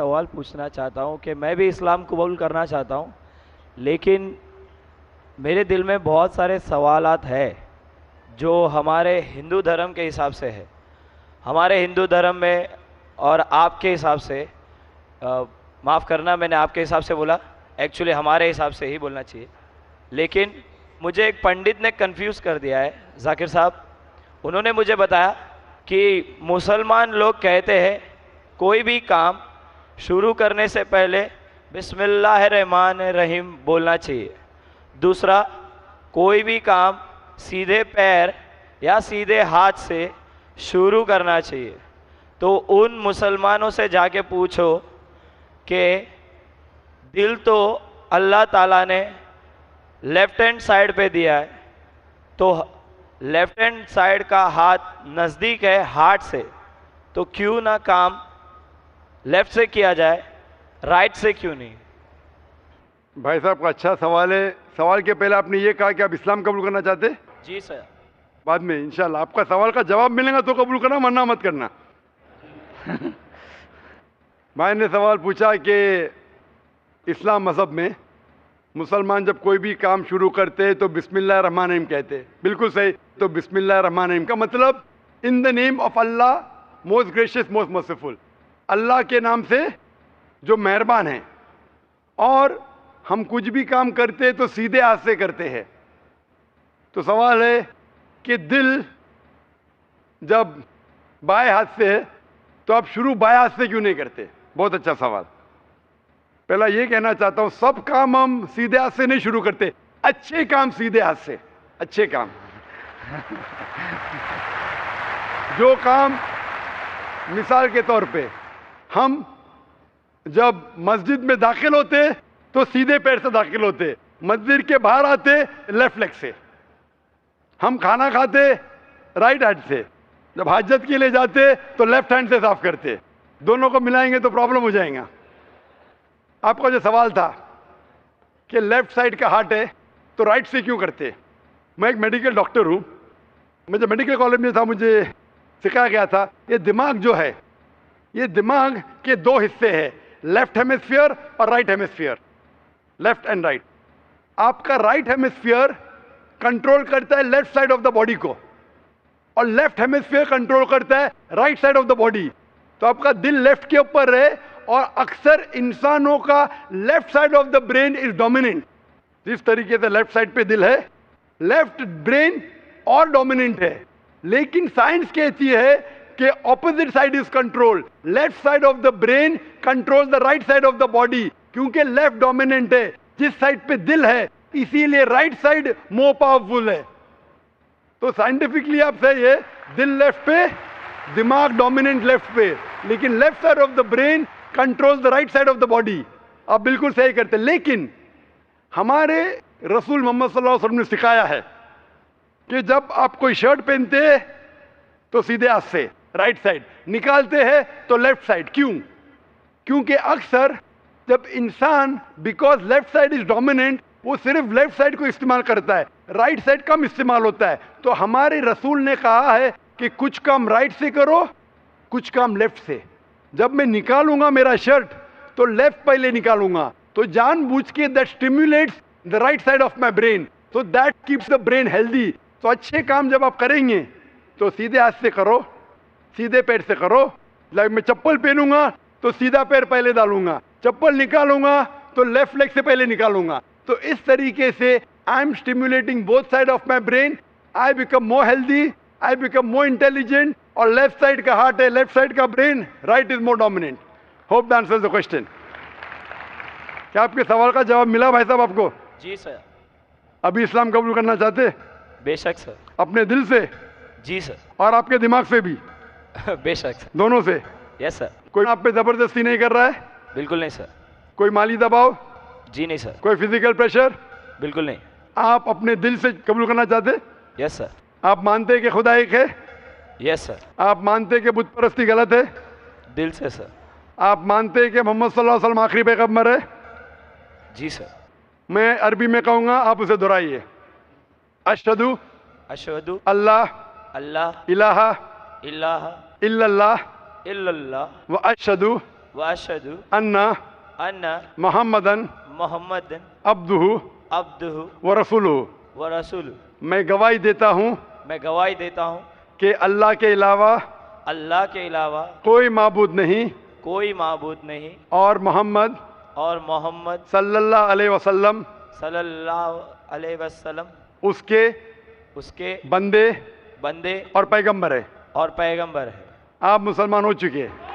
सवाल पूछना चाहता हूँ कि मैं भी इस्लाम कबूल करना चाहता हूँ, लेकिन मेरे दिल में बहुत सारे सवालात है जो हमारे हिंदू धर्म के हिसाब से है। हमारे हिंदू धर्म में और आपके हिसाब से, माफ़ करना मैंने आपके हिसाब से बोला, एक्चुअली हमारे हिसाब से ही बोलना चाहिए। लेकिन मुझे एक पंडित ने कंफ्यूज कर दिया है, जाकिर साहब। उन्होंने मुझे बताया कि मुसलमान लोग कहते हैं कोई भी काम शुरू करने से पहले बिस्मिल्लाहिर्रहमानिर्रहीम बोलना चाहिए। दूसरा, कोई भी काम सीधे पैर या सीधे हाथ से शुरू करना चाहिए। तो उन मुसलमानों से जाके पूछो कि दिल तो अल्लाह ताला ने लेफ्ट हैंड साइड पे दिया है, तो लेफ्ट हैंड साइड का हाथ नज़दीक है हार्ट से, तो क्यों ना काम लेफ्ट से किया जाए, राइट से क्यों नहीं? भाई साहब का अच्छा सवाल है। सवाल के पहले आपने ये कहा कि आप इस्लाम कबूल करना चाहते? जी सर। बाद में इंशाल्लाह आपका सवाल का जवाब मिलेगा तो कबूल करना, वरना मत करना। भाई ने सवाल पूछा कि इस्लाम मज़हब में मुसलमान जब कोई भी काम शुरू करते हैं तो बिस्मिल्लाहिर्रहमानिर्रहीम कहते हैं। बिल्कुल सही। तो बिस्मिल्लाहिर्रहमानिर्रहीम का मतलब in the name of Allah most gracious most merciful, Allah के नाम से जो मेहरबान है। और हम कुछ भी काम करते हैं तो सीधे हाथ से करते हैं। तो सवाल है कि दिल जब बाएं हाथ से है तो आप शुरू बाएं हाथ से क्यों नहीं करते? बहुत अच्छा सवाल। पहला ये कहना चाहता हूं, सब काम हम सीधे हाथ से नहीं शुरू करते, अच्छे काम सीधे हाथ से। अच्छे काम जो काम, मिसाल के तौर पे हम जब मस्जिद में दाखिल होते तो सीधे पैर से दाखिल होते, मस्जिद के बाहर आते लेफ्ट लेग से। हम खाना खाते राइट हैंड से, जब हाजत के लिए जाते तो लेफ्ट हैंड से साफ करते। दोनों को मिलाएंगे तो प्रॉब्लम हो जाएगा। आपका जो सवाल था कि लेफ्ट साइड का हार्ट है तो राइट से क्यों करते? मैं एक मेडिकल डॉक्टर हूं। मैं जब मेडिकल कॉलेज में था मुझे सिखाया गया था ये दिमाग जो है, ये दिमाग के दो हिस्से हैं, लेफ्ट हेमिस्फीयर और right hemisphere, left and right. आपका राइट हेमिस्फीयर कंट्रोल करता है left side of the body को, और लेफ्ट हेमिस्फीयर कंट्रोल करता है right side of the body. तो आपका दिल लेफ्ट के ऊपर है, और अक्सर इंसानों का left side of the brain is dominant. जिस तरीके से लेफ्ट साइड पे दिल है, लेफ्ट ब्रेन और डोमिनेंट है। लेकिन साइंस कहती है कि opposite side is control, left side of the brain control the right side of the body, क्योंकि लेफ्ट डोमिनेंट है जिस साइड पे दिल है, इसीलिए राइट साइड मोर पावरफुल है। तो साइंटिफिकली आप सही है, दिल लेफ्ट पे, दिमाग डोमिनेंट लेफ्ट पे, लेकिन left side of the brain control the right side of the body. आप बिल्कुल सही करते। लेकिन हमारे रसूल मोहम्मद सल्लल्लाहु अलैहि वसल्लम ने सिखाया है कि जब आप कोई शर्ट पहनते हैं तो सीधे हाथ से राइट साइड, निकालते हैं तो लेफ्ट साइड। क्यों? क्योंकि अक्सर जब इंसान, because left side is dominant, वो सिर्फ लेफ्ट साइड को इस्तेमाल करता है, राइट साइड कम इस्तेमाल होता है। तो हमारे रसूल ने कहा है कि कुछ काम राइट से करो, कुछ काम लेफ्ट से। जब मैं निकालूंगा मेरा शर्ट तो लेफ्ट पहले निकालूंगा, तो जानबूझ के that stimulates the right side of my brain, so that keeps the brain healthy. तो अच्छे काम जब आप करेंगे तो सीधे हाथ से करो, सीधे पैर से करो। लाइक मैं चप्पल पहनूंगा तो सीधा पैर पहले डालूंगा, चप्पल निकालूंगा तो लेफ्ट लेग से पहले निकालूंगा। तो इस तरीके से I am stimulating both side of my brain, I become more healthy, I become more intelligent. और लेफ्ट साइड का हार्ट है, लेफ्ट साइड का brain, right is more dominant. Hope the answers the question. क्या आपके सवाल का जवाब मिला भाई साहब आपको? जी सर। अभी इस्लाम कबूल करना चाहते? बेशक सर। अपने दिल से? जी सर। और आपके दिमाग से भी? बेशक सर। दोनों से? Yes sir. कोई आप पे जबरदस्ती नहीं कर रहा है? बिल्कुल नहीं सर। कोई माली दबाव? जी नहीं सर। कोई फिजिकल प्रेशर? बिल्कुल नहीं। आप अपने दिल से कबूल करना चाहते? Yes sir. आप मानते हैं कि खुदा एक है? Yes sir. आप मानते हैं कि बुत परस्ती गलत है? दिल से सर। आप मानते हैं कि मोहम्मद सल्लल्लाहु अलैहि वसल्लम आखिरी पैगंबर है? जी सर। मैं अरबी में कहूंगा, आप उसे दोहराइए। अशहदु अशहदु अल्लाह अल्लाह इलाहा इलाहा इल्लल्लाह इल्लल्लाह व अशहदु व अशहदु अन्ना अन्ना मोहम्मदन मोहम्मदन अब्दुहु अब्दुहु व रसूलुहु। व रसूलु। मैं गवाही देता हूँ मैं गवाही देता हूँ कि अल्लाह के अलावा अल्लाह के अलावा कोई माबूद नहीं कोई माबूद नहीं और मोहम्मद और मोहम्मद सल्लल्लाहु अलैहि वसल्लम सल्लल्लाहु अलैहि वसल्लम उसके उसके बंदे बंदे और पैगंबर है। और पैगंबर है। आप मुसलमान हो चुके हैं।